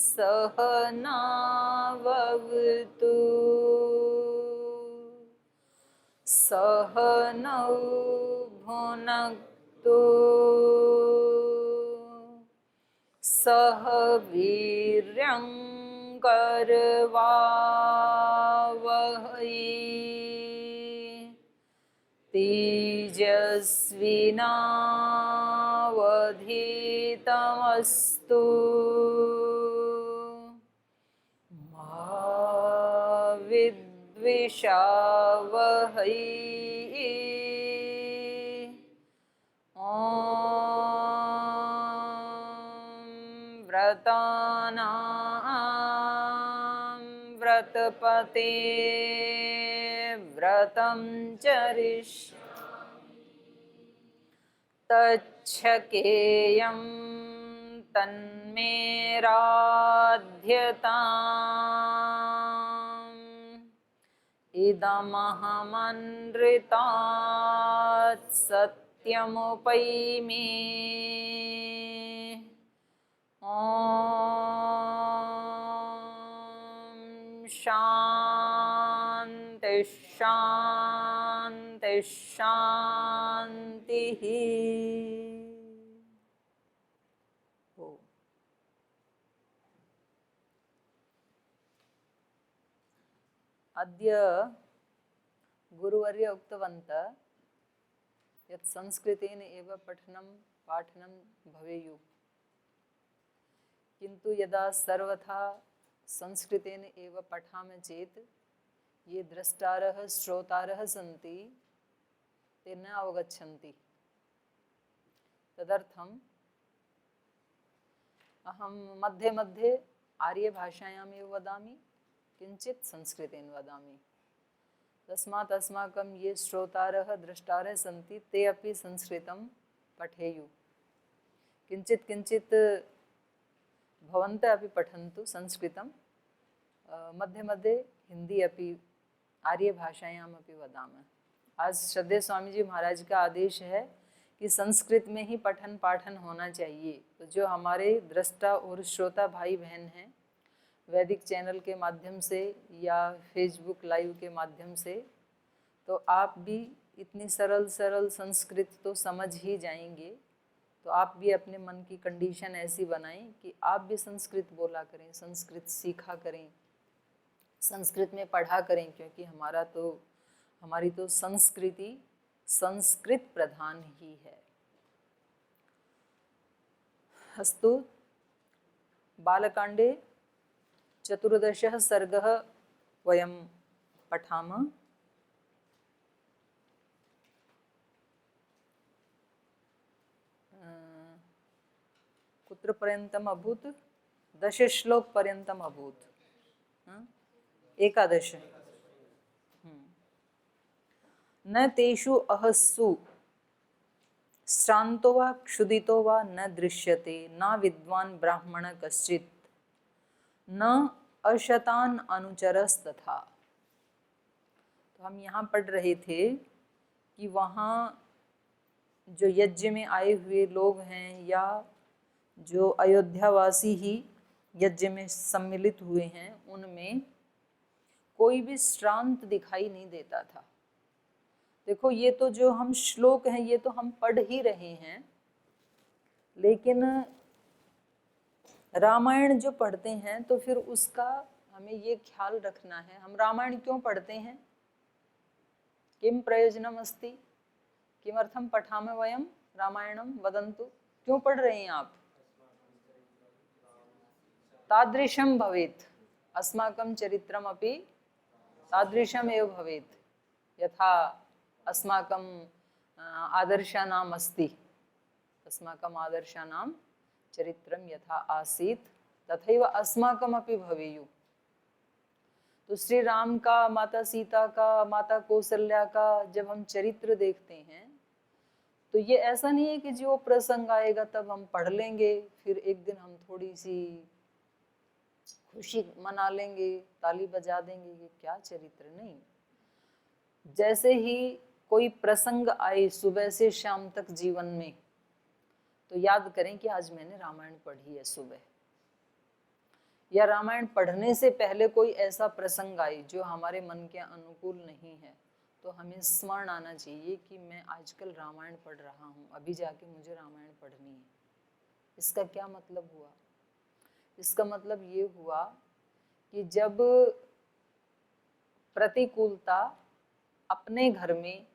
सहनाववतु सहनौ भुनक्तु सह वीर्यं करवावहै तेजस्विनावधीतमस्तु मा विद्विषावहै व्रतानां व्रतपते व्रतं चरिष्यामि तच्छकेयं तन्मे राध्यताम् इदमहमनृतात् सत्यमुपैमि शांति शांति शांति। अद्य गुरुवर्य उक्तवन्तः यत् संस्कृतेन एव पठनं पाठनं भवेयुः, किन्तु यदा सर्वथा संस्कृतेन एव पठामः चेत् ये द्रष्टारः श्रोतारः सन्ति ते न अवगच्छन्ति। तदर्थम् अहं मध्ये मध्ये आर्यभाषायामेव वदामि, किञ्चित् संस्कृतेन वदामि। तस्मात् अस्माकं ये श्रोतारः द्रष्टारः सन्ति ते अपि संस्कृतं पठेयुः। किञ्चित् किञ्चित् भवन्तः अपि पठन्तु संस्कृतं, मध्ये मध्ये हिंदी अपि आर्यभाषायाम् अपि वदामः। आज श्रद्धेय स्वामी जी महाराज का आदेश है कि संस्कृत में ही पठन पाठन होना चाहिए। तो जो हमारे दृष्टा और श्रोता भाई बहन हैं, वैदिक चैनल के माध्यम से या फेसबुक लाइव के माध्यम से, तो आप भी इतनी सरल सरल संस्कृत तो समझ ही जाएंगे। तो आप भी अपने मन की कंडीशन ऐसी बनाएं कि आप भी संस्कृत बोला करें, संस्कृत सीखा करें, संस्कृत में पढ़ा करें, क्योंकि हमारी तो संस्कृति संस्कृत प्रधान ही है। अस्तु, बालकांडे 14 सर्गः वयं पठामः। कुत्र पर्यन्तम् अभूत्? 10 श्लोक पर्यन्तम् अभूत्। 11 न तेषु अहस्सु श्रान्तो वा क्षुदितो वा न दृश्यते न विद्वान् ब्राह्मण कश्चित् न अशतान अनुचरस्तथा। तो हम यहाँ पढ़ रहे थे कि वहाँ जो यज्ञ में आए हुए लोग हैं या जो अयोध्यावासी ही यज्ञ में सम्मिलित हुए हैं, उनमें कोई भी श्रांत दिखाई नहीं देता था। देखो, ये तो जो हम श्लोक हैं ये तो हम पढ़ ही रहे हैं, लेकिन रामायण जो पढ़ते हैं तो फिर उसका हमें ये ख्याल रखना है, हम रामायण क्यों पढ़ते हैं? किम प्रयोजनम अस्ति, किमर्थम पठामः वयम रामायणम वदन्तु। क्यों पढ़ रहे हैं आप? तादृशम भवेत्, अस्माकं चरित्रम अपि तादृशम एव भवेत् यथा अस्माकं आदर्शानाम् अस्ति, अस्माकं आदर्शानां चरित्रं यथा आसीत् तथैव अस्माकमपि भवेयुः। तो श्री राम का, माता सीता का, माता कौशल्या का जब हम चरित्र देखते हैं तो ये ऐसा नहीं है कि जो प्रसंग आएगा तब हम पढ़ लेंगे, फिर एक दिन हम थोड़ी सी खुशी मना लेंगे, ताली बजा देंगे, ये क्या चरित्र। नहीं, जैसे ही कोई प्रसंग आए सुबह से शाम तक जीवन में, तो याद करें कि आज मैंने रामायण पढ़ी है सुबह। या रामायण पढ़ने से पहले कोई ऐसा प्रसंग आए जो हमारे मन के अनुकूल नहीं है, तो हमें स्मरण आना चाहिए कि मैं आजकल रामायण पढ़ रहा हूँ, अभी जाके मुझे रामायण पढ़नी है। इसका क्या मतलब हुआ? इसका मतलब ये हुआ कि जब प्रतिकूलता अपने घर में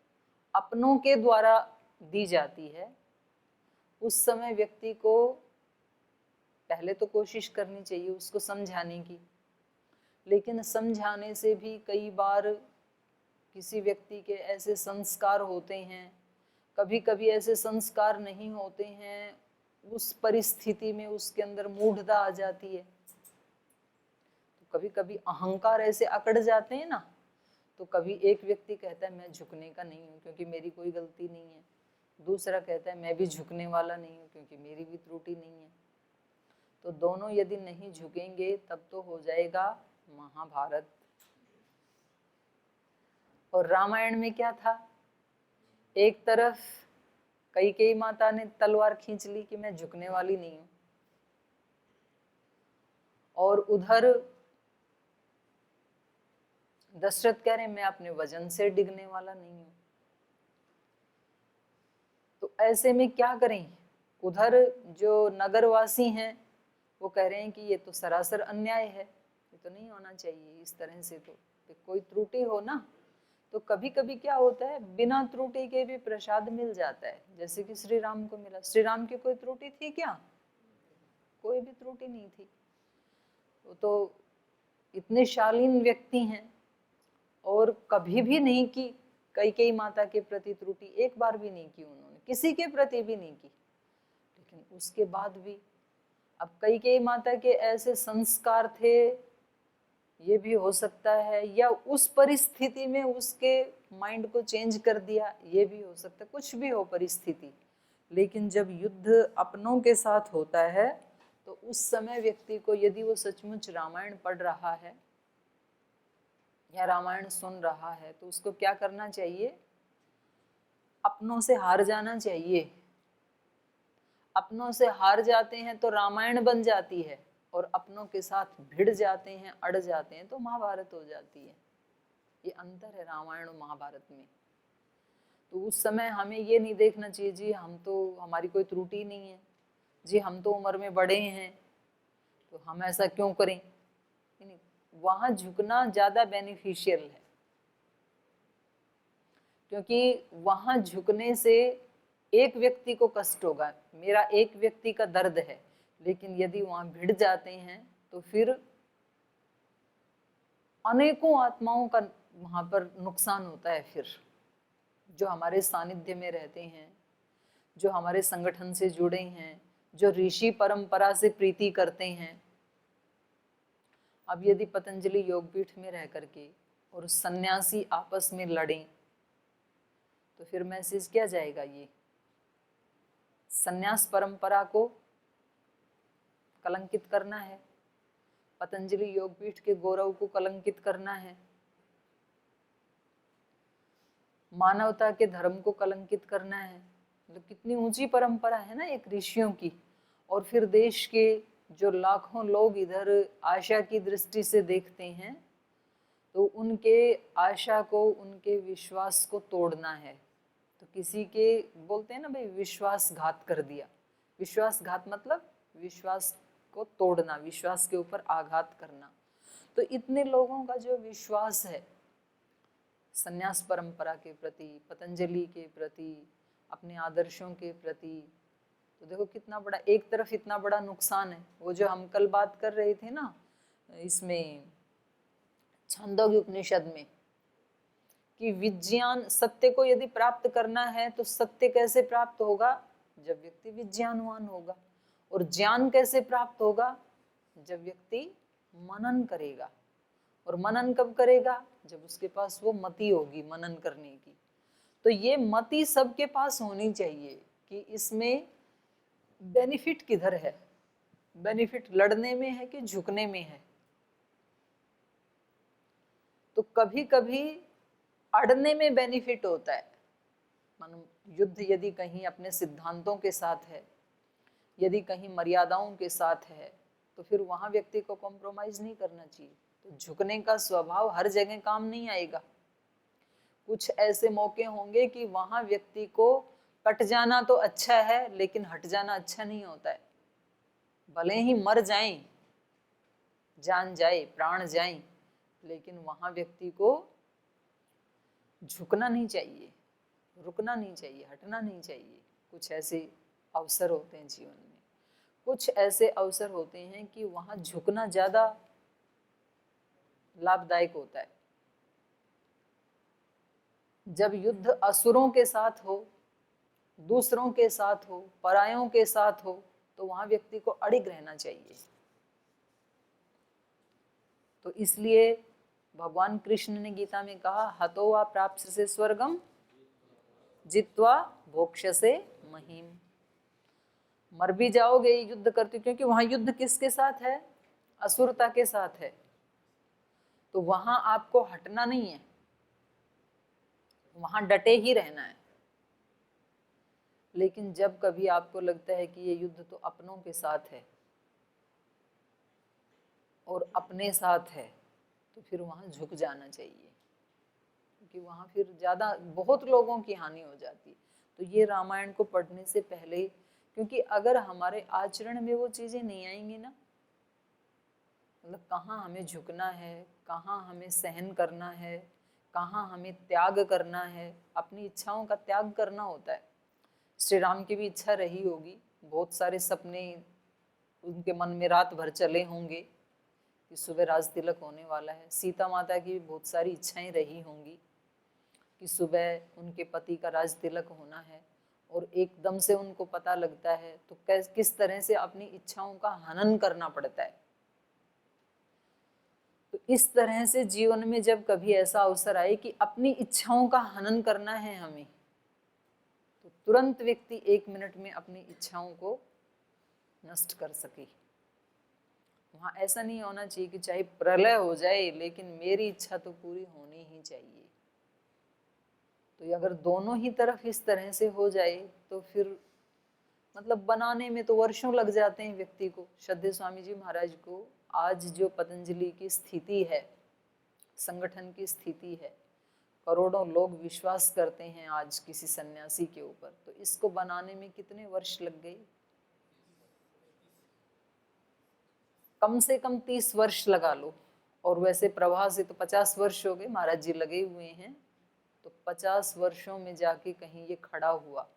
अपनों के द्वारा दी जाती है, उस समय व्यक्ति को पहले तो कोशिश करनी चाहिए उसको समझाने की, लेकिन समझाने से भी कई बार किसी व्यक्ति के ऐसे संस्कार होते हैं, कभी कभी ऐसे संस्कार नहीं होते हैं, उस परिस्थिति में उसके अंदर मूढ़ता आ जाती है। तो कभी कभी अहंकार ऐसे अकड़ जाते हैं ना, तो कभी एक व्यक्ति कहता है मैं झुकने का नहीं हूँ क्योंकि मेरी कोई गलती नहीं है, दूसरा कहता है मैं भी झुकने वाला नहीं हूँ क्योंकि मेरी भी त्रुटि नहीं है। तो दोनों यदि नहीं झुकेंगे तब तो हो जाएगा महाभारत। और रामायण में क्या था, एक तरफ कैकेयी माता ने तलवार खींच ली कि मैं झुकने वाली नहीं हूं, और उधर दशरथ कह रहे मैं अपने वजन से डिगने वाला नहीं हूं। तो ऐसे में क्या करें? उधर जो नगरवासी हैं वो कह रहे हैं कि ये तो सरासर अन्याय है, ये तो नहीं होना चाहिए इस तरह से। तो कोई त्रुटि हो ना, तो कभी कभी क्या होता है बिना त्रुटि के भी प्रसाद मिल जाता है, जैसे कि श्री राम को मिला। श्री राम की कोई त्रुटि थी क्या? कोई भी त्रुटि नहीं थी। वो तो इतने शालीन व्यक्ति हैं और कभी भी नहीं की कैकेयी माता के प्रति त्रुटि, एक बार भी नहीं की उन्होंने, किसी के प्रति भी नहीं की। लेकिन उसके बाद भी अब कैकेयी माता के ऐसे संस्कार थे, ये भी हो सकता है, या उस परिस्थिति में उसके माइंड को चेंज कर दिया, ये भी हो सकता है, कुछ भी हो परिस्थिति। लेकिन जब युद्ध अपनों के साथ होता है तो उस समय व्यक्ति को, यदि वो सचमुच रामायण पढ़ रहा है या रामायण सुन रहा है, तो उसको क्या करना चाहिए? अपनों से हार जाना चाहिए। अपनों से हार जाते हैं तो रामायण बन जाती है, और अपनों के साथ भिड़ जाते हैं, अड़ जाते हैं तो महाभारत हो जाती है। ये अंतर है रामायण और महाभारत में। तो उस समय हमें ये नहीं देखना चाहिए जी हम तो, हमारी कोई त्रुटि नहीं है जी, हम तो उम्र में बड़े हैं तो हम ऐसा क्यों करें। नहीं, वहां झुकना ज्यादा बेनिफिशियल है, क्योंकि वहां झुकने से एक व्यक्ति को कष्ट होगा, मेरा एक व्यक्ति का दर्द है, लेकिन यदि वहां भिड़ जाते हैं तो फिर अनेकों आत्माओं का वहां पर नुकसान होता है। फिर जो हमारे सानिध्य में रहते हैं, जो हमारे संगठन से जुड़े हैं, जो ऋषि परंपरा से प्रीति करते हैं। अब यदि पतंजलि योगपीठ में रह करके और सन्यासी आपस में लड़ें तो फिर मैसेज क्या जाएगा? ये सन्यास परंपरा को कलंकित करना है, पतंजलि योगपीठ के गौरव को कलंकित करना है, मानवता के धर्म को कलंकित करना है। मतलब कितनी ऊंची परंपरा है ना एक ऋषियों की। और फिर देश के जो लाखों लोग इधर आशा की दृष्टि से देखते हैं, तो उनके आशा को, उनके विश्वास को तोड़ना है। तो किसी के बोलते हैं ना भाई विश्वासघात कर दिया। विश्वासघात मतलब विश्वास को तोड़ना, विश्वास के ऊपर आघात करना। तो इतने लोगों का जो विश्वास है संन्यास परंपरा के प्रति, पतंजलि के प्रति, अपने आदर्शों के प्रति, तो देखो कितना बड़ा, एक तरफ इतना बड़ा नुकसान है। वो जो हम कल बात कर रहे थे ना इसमें छांदोग्य उपनिषद में, कि विज्ञान, सत्य को यदि प्राप्त करना है तो सत्य कैसे प्राप्त होगा? जब व्यक्ति विज्ञानवान होगा। और ज्ञान कैसे प्राप्त होगा? जब व्यक्ति मनन करेगा। और मनन कब करेगा? जब उसके पास वो मति होगी मनन करने की। तो ये मति सबके पास होनी चाहिए कि इसमें बेनिफिट किधर है, बेनिफिट लड़ने में है कि झुकने में है। तो कभी कभी अड़ने में बेनिफिट होता है। मानो युद्ध यदि कहीं अपने सिद्धांतों के साथ है, यदि कहीं मर्यादाओं के साथ है, तो फिर वहां व्यक्ति को कॉम्प्रोमाइज नहीं करना चाहिए। तो झुकने का स्वभाव हर जगह काम नहीं आएगा। कुछ ऐसे मौके होंगे कि वहां व्यक्ति को कट जाना तो अच्छा है, लेकिन हट जाना अच्छा नहीं होता है। भले ही मर जाएं, जान जाए, प्राण जाए, लेकिन वहां व्यक्ति को झुकना नहीं चाहिए, रुकना नहीं चाहिए, हटना नहीं चाहिए। कुछ ऐसे अवसर होते हैं जीवन में, कुछ ऐसे अवसर होते हैं कि वहां झुकना ज्यादा लाभदायक होता है। जब युद्ध असुरों के साथ हो, दूसरों के साथ हो, परायों के साथ हो, तो वहां व्यक्ति को अड़िग रहना चाहिए। तो इसलिए भगवान कृष्ण ने गीता में कहा, हतो वा प्राप्त से स्वर्गम जित्वा भोक्ष से महीम। मर भी जाओगे युद्ध करते, क्योंकि वहां युद्ध किसके साथ है? असुरता के साथ है। तो वहां आपको हटना नहीं है, वहां डटे ही रहना है। लेकिन जब कभी आपको लगता है कि ये युद्ध तो अपनों के साथ है और अपने साथ है, तो फिर वहां झुक जाना चाहिए, क्योंकि वहां फिर ज्यादा बहुत लोगों की हानि हो जाती है। तो ये रामायण को पढ़ने से पहले, क्योंकि अगर हमारे आचरण में वो चीजें नहीं आएंगी ना, मतलब कहाँ हमें झुकना है, कहाँ हमें सहन करना है, कहाँ हमें त्याग करना है, अपनी इच्छाओं का त्याग करना होता है। श्री राम की भी इच्छा रही होगी, बहुत सारे सपने उनके मन में रात भर चले होंगे कि सुबह राज तिलक होने वाला है। सीता माता की भी बहुत सारी इच्छाएं रही होंगी कि सुबह उनके पति का राज तिलक होना है, और एकदम से उनको पता लगता है तो किस तरह से अपनी इच्छाओं का हनन करना पड़ता है। तो इस तरह से जीवन में जब कभी ऐसा अवसर आए कि अपनी इच्छाओं का हनन करना है हमें, तो तुरंत व्यक्ति 1 मिनट में अपनी इच्छाओं को नष्ट कर सके। वहाँ ऐसा नहीं होना चाहिए कि चाहे प्रलय हो जाए लेकिन मेरी इच्छा तो पूरी होनी ही चाहिए। तो अगर दोनों ही तरफ इस तरह से हो जाए तो फिर मतलब बनाने में तो वर्षों लग जाते हैं व्यक्ति को। श्रद्धेय स्वामी जी महाराज को आज जो पतंजलि की स्थिति है, संगठन की स्थिति है, करोड़ों लोग विश्वास करते हैं आज किसी सन्यासी के ऊपर, तो इसको बनाने में कितने वर्ष लग गए? कम से कम 30 वर्ष लगा लो, और वैसे प्रवाह से तो 50 वर्ष हो गए, महाराज जी लगे हुए हैं। तो 50 वर्षों में जाके कहीं ये खड़ा हुआ,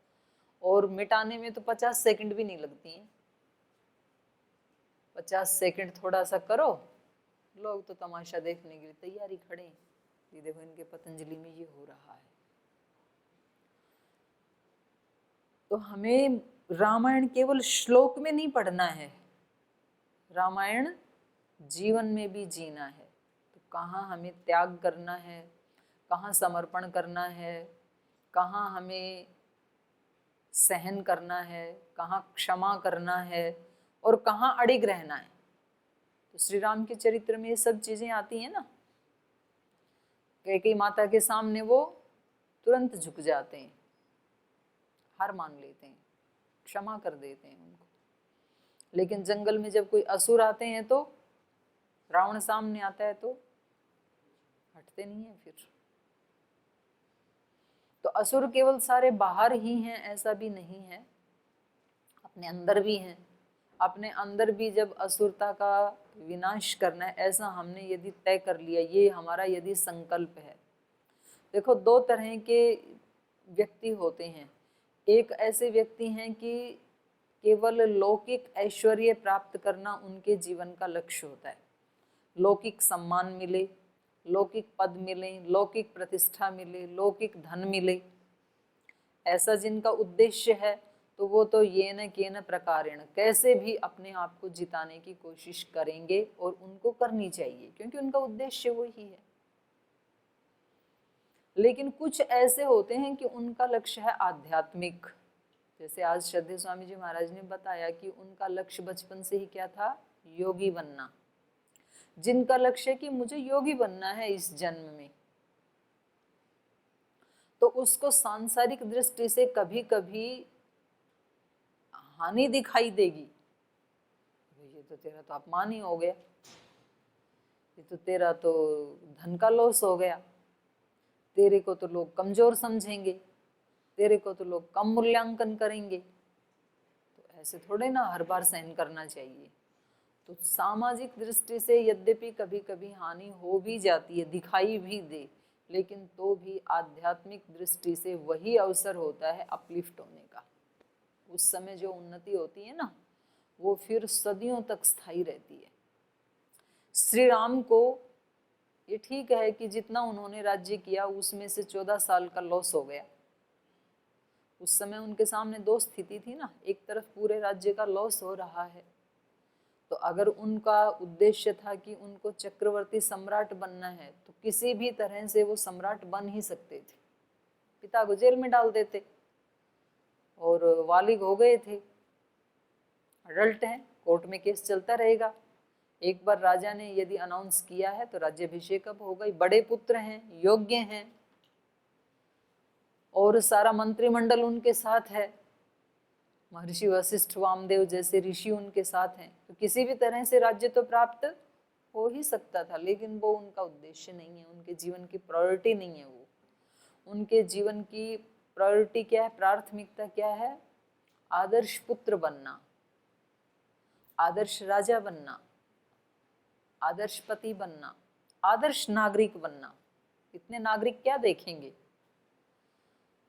और मिटाने में तो 50 सेकंड भी नहीं लगती हैं। 50 सेकंड थोड़ा सा करो, लोग तो तमाशा देखने के लिए तैयारी खड़े, ये देखो इनके पतंजलि में ये हो रहा है। तो हमें रामायण केवल श्लोक में नहीं पढ़ना है, रामायण जीवन में भी जीना है। तो कहाँ हमें त्याग करना है, कहाँ समर्पण करना है, कहाँ हमें सहन करना है, कहाँ क्षमा करना है, और कहाँ अड़िग रहना है। तो श्री राम के चरित्र में ये सब चीजें आती हैं ना। कैकेयी माता के सामने वो तुरंत झुक जाते हैं, हार मान लेते हैं, क्षमा कर देते हैं उनको। लेकिन जंगल में जब कोई असुर आते हैं, तो रावण सामने आता है, तो हटते नहीं है फिर। तो असुर केवल सारे बाहर ही हैं ऐसा भी नहीं है, अपने अंदर भी हैं। अपने अंदर भी जब असुरता का विनाश करना है, ऐसा हमने यदि तय कर लिया, ये हमारा यदि संकल्प है। देखो, 2 तरह के व्यक्ति होते हैं। एक ऐसे व्यक्ति हैं कि केवल लौकिक ऐश्वर्य प्राप्त करना उनके जीवन का लक्ष्य होता है। लौकिक सम्मान मिले, लौकिक पद मिले, लौकिक प्रतिष्ठा मिले, लौकिक धन मिले, ऐसा जिनका उद्देश्य है, तो वो तो ये न के न प्रकारेण कैसे भी अपने आप को जिताने की कोशिश करेंगे, और उनको करनी चाहिए, क्योंकि उनका उद्देश्य वही है। लेकिन कुछ ऐसे होते हैं कि उनका लक्ष्य है आध्यात्मिक। जैसे आज श्रद्धेय स्वामी जी महाराज ने बताया कि उनका लक्ष्य बचपन से ही क्या था? योगी बनना। जिनका लक्ष्य है कि मुझे योगी बनना है इस जन्म में, तो उसको सांसारिक दृष्टि से कभी कभी हानि दिखाई देगी। ये तो तेरा तो अपमान ही हो गया, ये तो तेरा तो धन का लॉस हो गया, तेरे को तो लोग कमजोर समझेंगे, तेरे को तो लोग कम मूल्यांकन करेंगे। तो ऐसे थोड़े ना हर बार सहन करना चाहिए। तो सामाजिक दृष्टि से यद्यपि कभी कभी हानि हो भी जाती है, दिखाई भी दे, लेकिन तो भी आध्यात्मिक दृष्टि से वही अवसर होता है अपलिफ्ट होने का। उस समय जो उन्नति होती है ना, वो फिर सदियों तक स्थायी रहती है। श्री राम को ये ठीक है कि जितना उन्होंने राज्य किया उसमें से 14 साल का लॉस हो गया। उस समय उनके सामने दो स्थिति थी ना, एक तरफ पूरे राज्य का लॉस हो रहा है, तो अगर उनका उद्देश्य था कि उनको चक्रवर्ती सम्राट बनना है तो किसी भी तरह से वो सम्राट बन ही सकते थे। पिता को जेल में डाल देते और वालिग हो गए थे, अडल्ट हैं, कोर्ट में केस चलता रहेगा। एक बार राजा ने यदि अनाउंस किया है तो राज्याभिषेक अब हो गई, बड़े पुत्र हैं, योग्य हैं और सारा मंत्रिमंडल उनके साथ है, महर्षि वशिष्ठ वामदेव जैसे ऋषि उनके साथ हैं, तो किसी भी तरह से राज्य तो प्राप्त हो ही सकता था। लेकिन वो उनका उद्देश्य नहीं है, उनके जीवन की प्रायोरिटी नहीं है। वो उनके जीवन की प्रायोरिटी क्या है, प्राथमिकता क्या है? आदर्श पुत्र बनना, आदर्श राजा बनना, आदर्श पति बनना, आदर्श नागरिक बनना। इतने नागरिक क्या देखेंगे?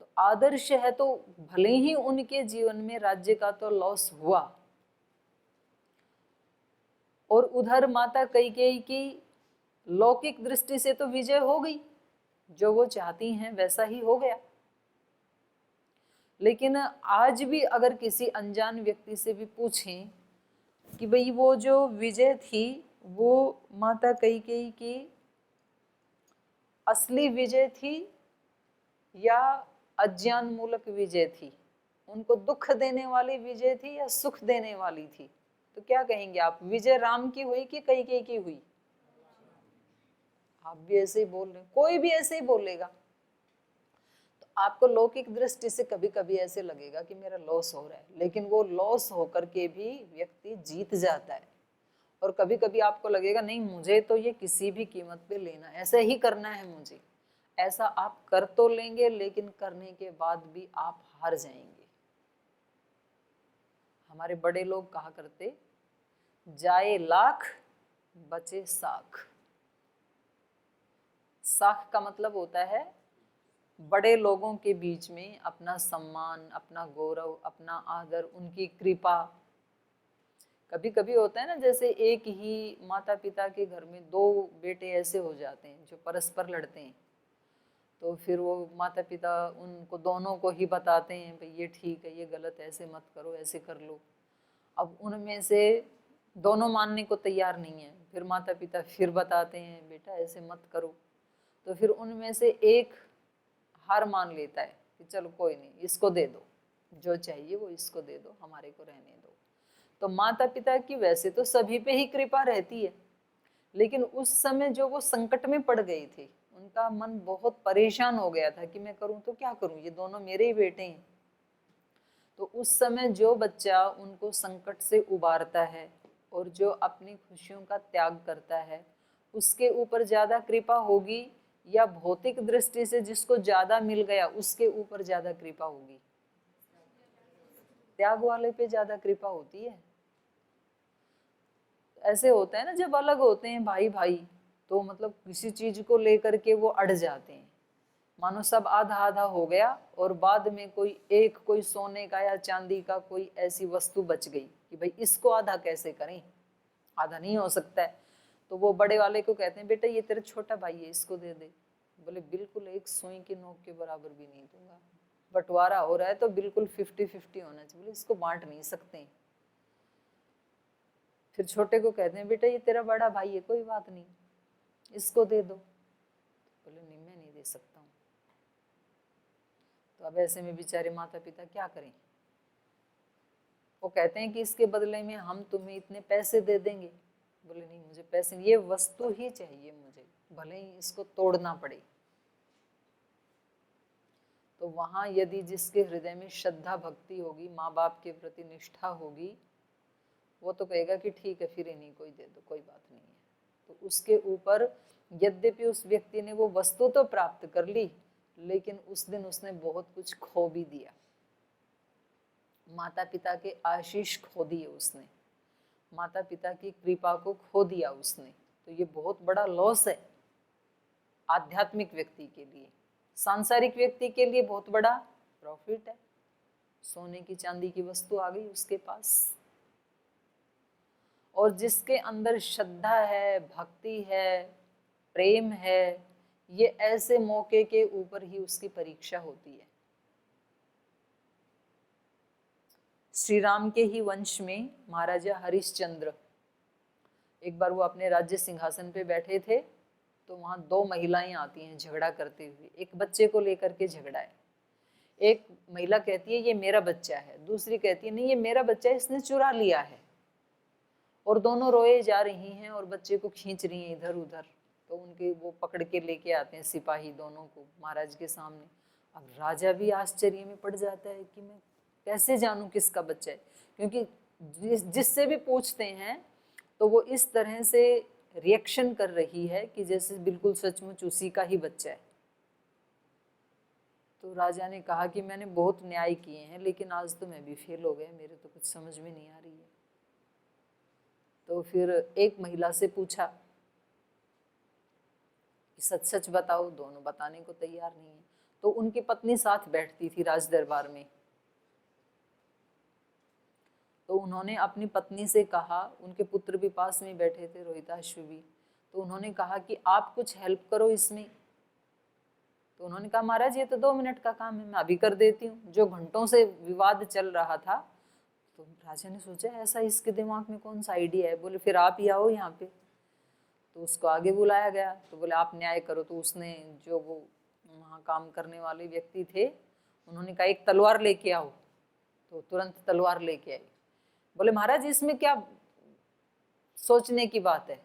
तो आदर्श है तो भले ही उनके जीवन में राज्य का तो लॉस हुआ, और उधर माता कैकेयी की लौकिक दृष्टि से तो विजय हो गई, जो वो चाहती हैं वैसा ही हो गया। लेकिन आज भी अगर किसी अनजान व्यक्ति से भी पूछें कि भाई वो जो विजय थी वो माता कैकेयी की असली विजय थी या अज्ञान मूलक विजय थी, उनको दुख देने वाली विजय थी या सुख देने वाली थी, तो क्या कहेंगे आप? विजय राम की हुई कि कैकेयी की हुई? आप भी ऐसे ही बोल रहे, कोई भी ऐसे ही बोलेगा। तो आपको लौकिक दृष्टि से कभी कभी ऐसे लगेगा कि मेरा लॉस हो रहा है, लेकिन वो लॉस होकर के भी व्यक्ति जीत जाता है। और कभी कभी आपको लगेगा नहीं, मुझे तो ये किसी भी कीमत पे लेना, ऐसे ही करना है मुझे, ऐसा आप कर तो लेंगे, लेकिन करने के बाद भी आप हार जाएंगे। हमारे बड़े लोग कहा करते, जाए लाख बचे साख। साख का मतलब होता है बड़े लोगों के बीच में अपना सम्मान, अपना गौरव, अपना आदर, उनकी कृपा। कभी कभी होता है ना, जैसे एक ही माता पिता के घर में दो बेटे ऐसे हो जाते हैं जो परस्पर लड़ते हैं, तो फिर वो माता पिता उनको दोनों को ही बताते हैं भाई ये ठीक है, ये गलत है, ऐसे मत करो, ऐसे कर लो। अब उनमें से दोनों मानने को तैयार नहीं है, फिर माता पिता फिर बताते हैं बेटा ऐसे मत करो, तो फिर उनमें से एक हार मान लेता है कि चलो कोई नहीं, इसको दे दो, जो चाहिए वो इसको दे दो, हमारे को रहने दो। तो माता पिता की वैसे तो सभी पे ही कृपा रहती है, लेकिन उस समय जो वो संकट में पड़ गए थे, उनका मन बहुत परेशान हो गया था कि मैं करूं तो क्या करूं, ये दोनों मेरे ही बेटे हैं। तो उस समय जो बच्चा उनको संकट से उबारता है और जो अपनी खुशियों का त्याग करता है, उसके ऊपर ज्यादा कृपा होगी या भौतिक दृष्टि से जिसको ज्यादा मिल गया उसके ऊपर ज्यादा कृपा होगी? त्याग वाले पे ज्यादा कृपा होती है। ऐसे होता है ना, जब अलग होते हैं भाई भाई, तो मतलब किसी चीज को लेकर के वो अड़ जाते हैं, मानो सब आधा आधा हो गया और बाद में कोई सोने का या चांदी का कोई ऐसी वस्तु बच गई कि भाई इसको आधा कैसे करें, आधा नहीं हो सकता है। तो वो बड़े वाले को कहते हैं बेटा ये तेरा छोटा भाई है, इसको दे दे। बोले बिल्कुल एक सुई की नोक के बराबर भी नहीं दूंगा, बंटवारा हो रहा है तो बिल्कुल 50-50 होना चाहिए, बोले इसको बांट नहीं सकते। फिर छोटे को कहते हैं बेटा ये तेरा बड़ा भाई है, कोई बात नहीं, इसको दे दो। बोले नहीं मैं नहीं दे सकता हूँ। तो अब ऐसे में बेचारे माता पिता क्या करें? वो कहते हैं कि इसके बदले में हम तुम्हें इतने पैसे दे देंगे। बोले नहीं मुझे पैसे, ये वस्तु ही चाहिए मुझे, भले ही इसको तोड़ना पड़े। तो वहां यदि जिसके हृदय में श्रद्धा भक्ति होगी, माँ बाप के प्रति निष्ठा होगी, वो तो कहेगा कि ठीक है फिर इन्हीं को ही दे दो, कोई बात नहीं है। तो उसके ऊपर यद्यपि उस व्यक्ति ने वो वस्तु तो प्राप्त कर ली, लेकिन उस दिन उसने बहुत कुछ खो भी दिया। माता पिता के आशीष खो दिए उसने, माता पिता की कृपा को खो दिया उसने। तो ये बहुत बड़ा लॉस है आध्यात्मिक व्यक्ति के लिए। सांसारिक व्यक्ति के लिए बहुत बड़ा प्रॉफिट है, सोने की चांदी की वस्तु आ गई उसके पास। और जिसके अंदर श्रद्धा है, भक्ति है, प्रेम है, ये ऐसे मौके के ऊपर ही उसकी परीक्षा होती है। श्री राम के ही वंश में महाराजा हरिश्चंद्र, एक बार वो अपने राज्य सिंहासन पे बैठे थे, तो वहाँ दो महिलाएं आती हैं झगड़ा करते हुए। एक बच्चे को लेकर के झगड़ा है। एक महिला कहती है ये मेरा बच्चा है, दूसरी कहती है नहीं ये मेरा बच्चा है, इसने चुरा लिया है। और दोनों रोए जा रही हैं और बच्चे को खींच रही हैं इधर उधर। तो उनके वो पकड़ के लेके आते हैं सिपाही दोनों को महाराज के सामने। अब राजा भी आश्चर्य में पड़ जाता है कि मैं कैसे जानूं किसका बच्चा है, क्योंकि जिससे भी पूछते हैं तो वो इस तरह से रिएक्शन कर रही है कि जैसे बिल्कुल सचमुच उसी का ही बच्चा है। तो राजा ने कहा कि मैंने बहुत न्याय किए हैं, लेकिन आज तो मैं भी फेल हो गया, मेरे तो कुछ समझ में नहीं आ रही है। तो फिर एक महिला से पूछा कि सच सच बताओ, दोनों बताने को तैयार नहीं है। तो उनकी पत्नी साथ बैठती थी राज दरबार में। तो उन्होंने अपनी पत्नी से कहा, उनके पुत्र भी पास में बैठे थे, रोहिताश्व भी। तो उन्होंने कहा कि आप कुछ हेल्प करो इसमें। तो उन्होंने कहा महाराज ये तो 2 मिनट का काम है, मैं अभी कर देती हूँ। जो घंटों से विवाद चल रहा था, तो राजा ने सोचा ऐसा इसके दिमाग में कौन सा आइडिया है। बोले फिर आप ही आओ यहाँ पे। तो उसको आगे बुलाया गया। तो बोले आप न्याय करो। तो उसने, जो वो वहाँ काम करने वाले व्यक्ति थे, उन्होंने कहा एक तलवार लेके आओ। तो तुरंत तलवार लेके आई। बोले महाराज इसमें क्या सोचने की बात है,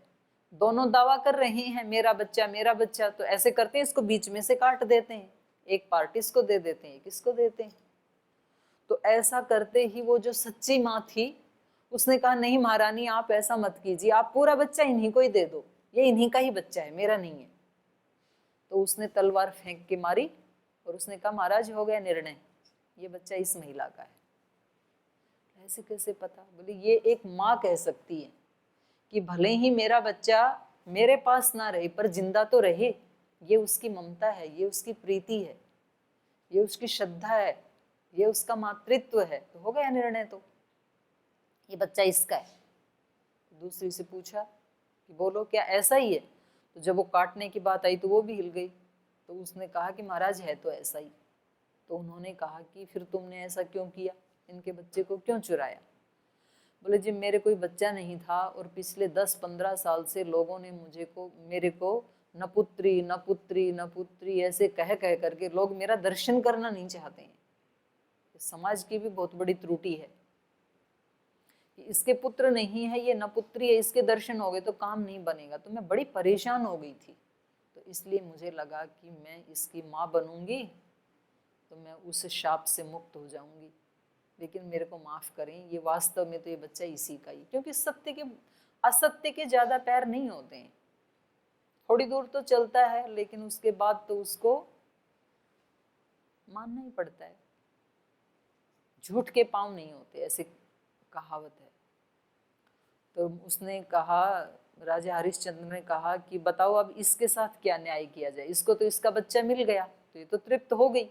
दोनों दावा कर रहे हैं मेरा बच्चा मेरा बच्चा, तो ऐसे करते हैं इसको बीच में से काट देते हैं, एक पार्ट इसको दे देते हैं, एक इसको देते हैं। तो ऐसा करते ही वो जो सच्ची माँ थी उसने कहा नहीं महारानी आप ऐसा मत कीजिए, आप पूरा बच्चा इन्हीं को ही दे दो, ये इन्हीं का ही बच्चा है, मेरा नहीं है। तो उसने तलवार फेंक के मारी और उसने कहा महाराज हो गया निर्णय, ये बच्चा इस महिला का है। ऐसे कैसे पता? बोले ये एक माँ कह सकती है कि भले ही मेरा बच्चा मेरे पास ना रहे पर जिंदा तो रहे, ये उसकी ममता है, ये उसकी प्रीति है, ये उसकी श्रद्धा है, ये उसका मातृत्व है। तो हो गया निर्णय, तो ये बच्चा इसका है। दूसरी से पूछा कि बोलो क्या ऐसा ही है? तो जब वो काटने की बात आई तो वो भी हिल गई। तो उसने कहा कि महाराज है तो ऐसा ही। तो उन्होंने कहा कि फिर तुमने ऐसा क्यों किया, इनके बच्चे को क्यों चुराया? बोले जी मेरे कोई बच्चा नहीं था और पिछले 10-15 साल से लोगों ने मेरे को न पुत्री न पुत्री न पुत्री ऐसे कह करके लोग मेरा दर्शन करना नहीं चाहते हैं। समाज की भी बहुत बड़ी त्रुटि है कि इसके पुत्र नहीं है, ये न पुत्री है, इसके दर्शन हो गए तो काम नहीं बनेगा। तो मैं बड़ी परेशान हो गई थी, तो इसलिए मुझे लगा कि मैं इसकी माँ बनूंगी तो मैं उस शाप से मुक्त हो जाऊंगी, लेकिन मेरे को माफ करें, ये वास्तव में तो ये बच्चा इसी का ही, क्योंकि असत्य के ज्यादा पैर नहीं होते हैं, थोड़ी दूर तो चलता है लेकिन उसके बाद तो उसको मानना ही पड़ता है। झूठ के पांव नहीं होते, ऐसे कहावत है। तो उसने कहा, राजा हरिश्चंद्र ने कहा कि बताओ अब इसके साथ क्या न्याय किया जाए, इसको तो इसका बच्चा मिल गया तो ये तो तृप्त हो गई,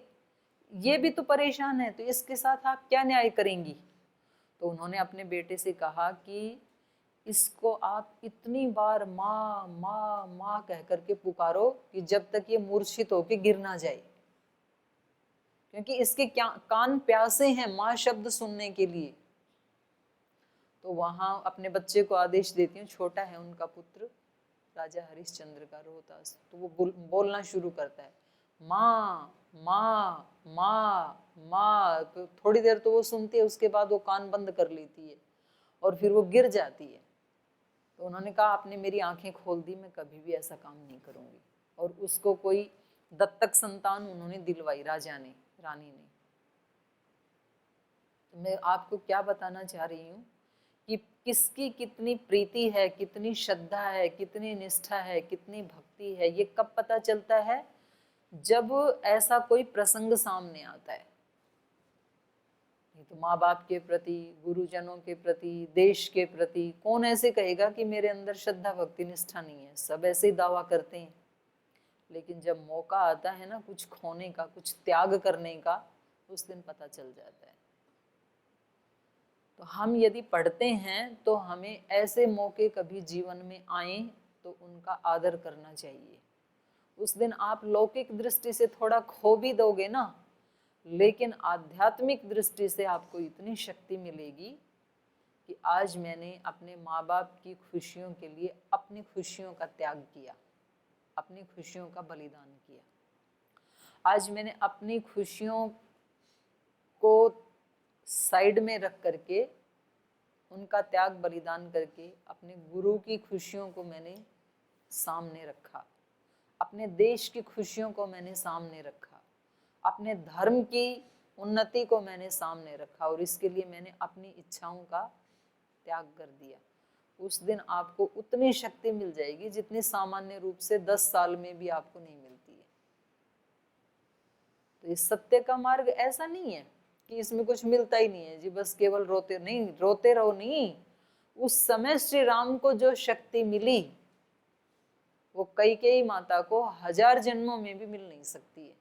ये भी तो परेशान है, तो इसके साथ आप क्या न्याय करेंगी? तो उन्होंने अपने बेटे से कहा कि इसको आप इतनी बार माँ माँ माँ कह करके पुकारो कि जब तक ये मूर्छित होके गिर ना जाए, क्योंकि इसके कान प्यासे हैं माँ शब्द सुनने के लिए। तो वहां अपने बच्चे को आदेश देती हूँ, छोटा है उनका पुत्र राजा हरिश्चंद्र का, रोहतास। तो वो बोलना शुरू करता है माँ माँ माँ माँ। तो थोड़ी देर तो वो सुनती है, उसके बाद वो कान बंद कर लेती है और फिर वो गिर जाती है। तो उन्होंने कहा आपने मेरी आंखें खोल दी, मैं कभी भी ऐसा काम नहीं करूंगी। और उसको कोई दत्तक संतान उन्होंने दिलवाई, राजा ने, रानी ने। तो मैं आपको क्या बताना चाह रही हूँ कि किसकी कितनी प्रीति है, कितनी श्रद्धा है, कितनी निष्ठा है, कितनी भक्ति है, ये कब पता चलता है? जब ऐसा कोई प्रसंग सामने आता है। नहीं तो माँ बाप के प्रति, गुरुजनों के प्रति, देश के प्रति कौन ऐसे कहेगा कि मेरे अंदर श्रद्धा भक्ति निष्ठा नहीं है? सब ऐसे ही दावा करते हैं। लेकिन जब मौका आता है ना कुछ खोने का, कुछ त्याग करने का, उस दिन पता चल जाता है। तो हम यदि पढ़ते हैं तो हमें ऐसे मौके कभी जीवन में आए तो उनका आदर करना चाहिए। उस दिन आप लौकिक दृष्टि से थोड़ा खो भी दोगे ना, लेकिन आध्यात्मिक दृष्टि से आपको इतनी शक्ति मिलेगी कि आज मैंने अपने माँ बाप की खुशियों के लिए अपनी खुशियों का त्याग किया, अपनी खुशियों का बलिदान किया। आज मैंने अपनी खुशियों को साइड में रख करके, उनका त्याग बलिदान करके अपने गुरु की खुशियों को मैंने सामने रखा, अपने देश की खुशियों को मैंने सामने रखा, अपने धर्म की उन्नति को मैंने सामने रखा, और इसके लिए मैंने अपनी इच्छाओं का त्याग कर दिया। उस दिन आपको उतनी शक्ति मिल जाएगी जितनी सामान्य रूप से 10 साल में भी आपको नहीं मिलती है। तो इस सत्य का मार्ग ऐसा नहीं है कि इसमें कुछ मिलता ही नहीं है जी, बस केवल रोते नहीं, रोते रहो नहीं। उस समय श्री राम को जो शक्ति मिली वो कैकेयी माता को 1000 जन्मों में भी मिल नहीं सकती है।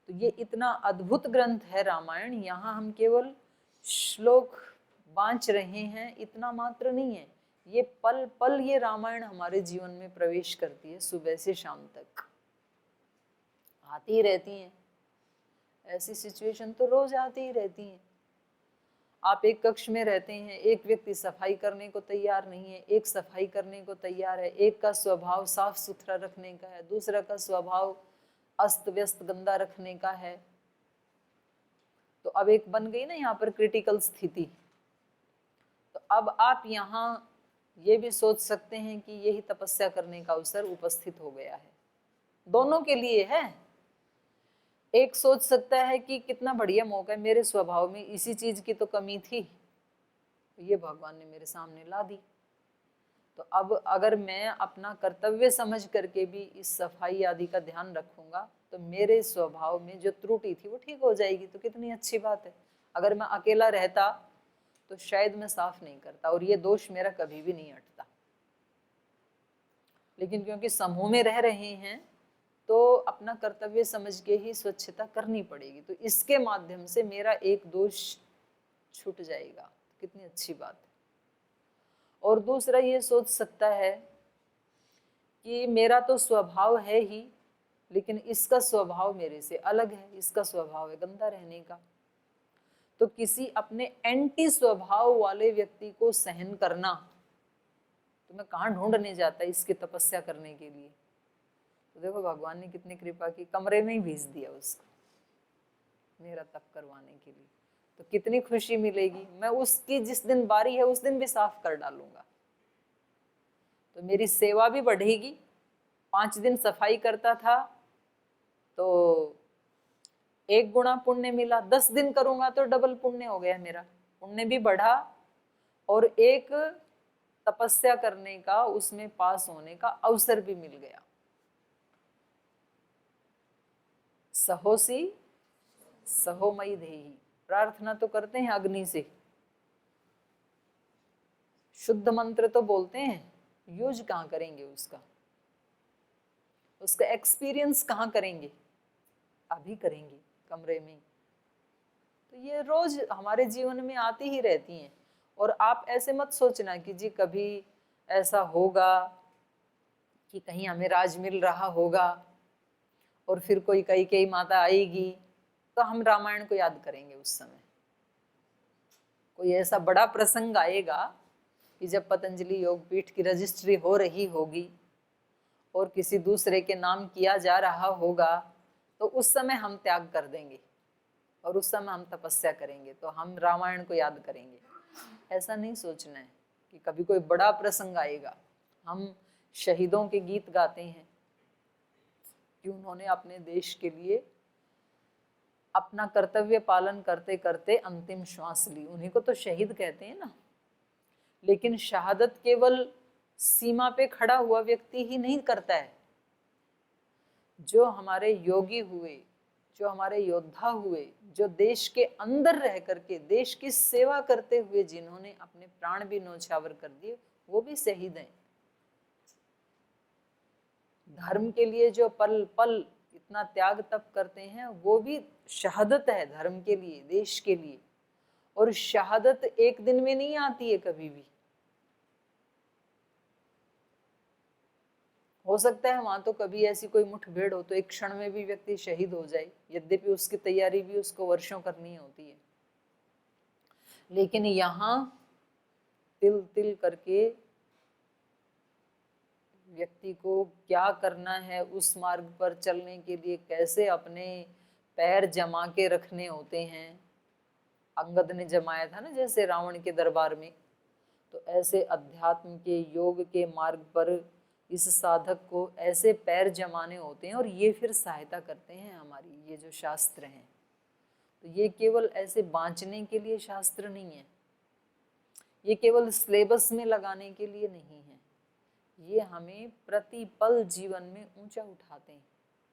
तो ये इतना अद्भुत ग्रंथ है रामायण। यहाँ हम केवल श्लोक बांच रहे हैं, इतना मात्र नहीं है। ये पल पल ये रामायण हमारे जीवन में प्रवेश करती है, सुबह से शाम तक आती ही रहती हैं। ऐसी सिचुएशन तो रोज आती ही रहती हैं। आप एक कक्ष में रहते हैं, एक व्यक्ति सफाई करने को तैयार नहीं है, एक सफाई करने को तैयार है, एक का स्वभाव साफ सुथरा रखने का है, दूसरा का स्वभाव अस्त व्यस्त गंदा रखने का है। तो अब एक बन गई ना यहाँ पर क्रिटिकल स्थिति। तो अब आप यहाँ ये भी सोच सकते हैं कि यही तपस्या करने का अवसर उपस्थित हो गया है। दोनों के लिए है। एक सोच सकता है कि कितना बढ़िया मौका है, मेरे स्वभाव में इसी चीज की तो कमी थी, तो ये भगवान ने मेरे सामने ला दी। तो अब अगर मैं अपना कर्तव्य समझ करके भी इस सफाई आदि का ध्यान रखूंगा तो मेरे स्वभाव में जो त्रुटि थी वो ठीक हो जाएगी। तो कितनी अच्छी बात है। अगर मैं अकेला रहता तो शायद मैं साफ नहीं करता और ये दोष मेरा कभी भी नहीं हटता। लेकिन क्योंकि समूह में रह रहे हैं तो अपना कर्तव्य समझ के ही स्वच्छता करनी पड़ेगी। तो इसके माध्यम से मेरा एक दोष छूट जाएगा। कितनी अच्छी बात है। और दूसरा ये सोच सकता है कि मेरा तो स्वभाव है ही, लेकिन इसका स्वभाव मेरे से अलग है, इसका स्वभाव है गंदा रहने का। तो किसी अपने एंटी स्वभाव वाले व्यक्ति को सहन करना, तो मैं कहाँ ढूंढने जाता इसकी तपस्या करने के लिए। तो देखो भगवान ने कितनी कृपा की, कमरे में ही भेज दिया उसको मेरा तप करवाने के लिए। तो कितनी खुशी मिलेगी। मैं उसकी जिस दिन बारी है उस दिन भी साफ कर डालूंगा, तो मेरी सेवा भी बढ़ेगी। 5 दिन सफाई करता था तो 1 गुना पुण्य मिला, 10 दिन करूंगा तो डबल पुण्य हो गया, मेरा पुण्य भी बढ़ा और एक तपस्या करने का, उसमें पास होने का अवसर भी मिल गया। सहोसी सहोमयी देहि, प्रार्थना तो करते हैं अग्नि से, शुद्ध मंत्र तो बोलते हैं, यूज कहाँ करेंगे उसका एक्सपीरियंस कहाँ करेंगे? अभी करेंगे कमरे में। तो ये रोज हमारे जीवन में आती ही रहती हैं। और आप ऐसे मत सोचना कि जी कभी ऐसा होगा कि कहीं हमें राज मिल रहा होगा और फिर कोई कैकेयी माता आएगी तो हम रामायण को याद करेंगे। उस समय कोई ऐसा बड़ा प्रसंग आएगा कि जब पतंजलि योगपीठ की रजिस्ट्री हो रही होगी और किसी दूसरे के नाम किया जा रहा होगा, तो उस समय हम त्याग कर देंगे और उस समय हम तपस्या करेंगे, तो हम रामायण को याद करेंगे। ऐसा नहीं सोचना है कि कभी कोई बड़ा प्रसंग आएगा। हम शहीदों के गीत गाते हैं कि उन्होंने अपने देश के लिए अपना कर्तव्य पालन करते करते अंतिम श्वास ली, उन्हीं को तो शहीद कहते हैं ना। लेकिन शहादत केवल सीमा पे खड़ा हुआ व्यक्ति ही नहीं करता है। जो हमारे योगी हुए, जो हमारे योद्धा हुए, जो देश के अंदर रह करके देश की सेवा करते हुए जिन्होंने अपने प्राण भी न्यौछावर कर दिए, वो भी शहीद हैं। धर्म के लिए जो पल पल इतना त्याग तप करते हैं, वो भी शहादत है धर्म के लिए, देश के लिए। और शहादत एक दिन में नहीं आती है कभी भी। हो सकता है वहां तो कभी ऐसी कोई मुठभेड़ हो तो एक क्षण में भी व्यक्ति शहीद हो जाए, यद्यपि उसकी तैयारी भी उसको वर्षों करनी होती है। लेकिन यहाँ तिल तिल करके व्यक्ति को क्या करना है, उस मार्ग पर चलने के लिए कैसे अपने पैर जमा के रखने होते हैं। अंगद ने जमाया था ना जैसे रावण के दरबार में, तो ऐसे अध्यात्म के योग के मार्ग पर इस साधक को ऐसे पैर जमाने होते हैं। और ये फिर सहायता करते हैं हमारी, ये जो शास्त्र हैं। तो ये केवल ऐसे बांचने के लिए शास्त्र नहीं है, ये केवल सिलेबस में लगाने के लिए नहीं है, ये हमें प्रतिपल जीवन में ऊंचा उठाते हैं।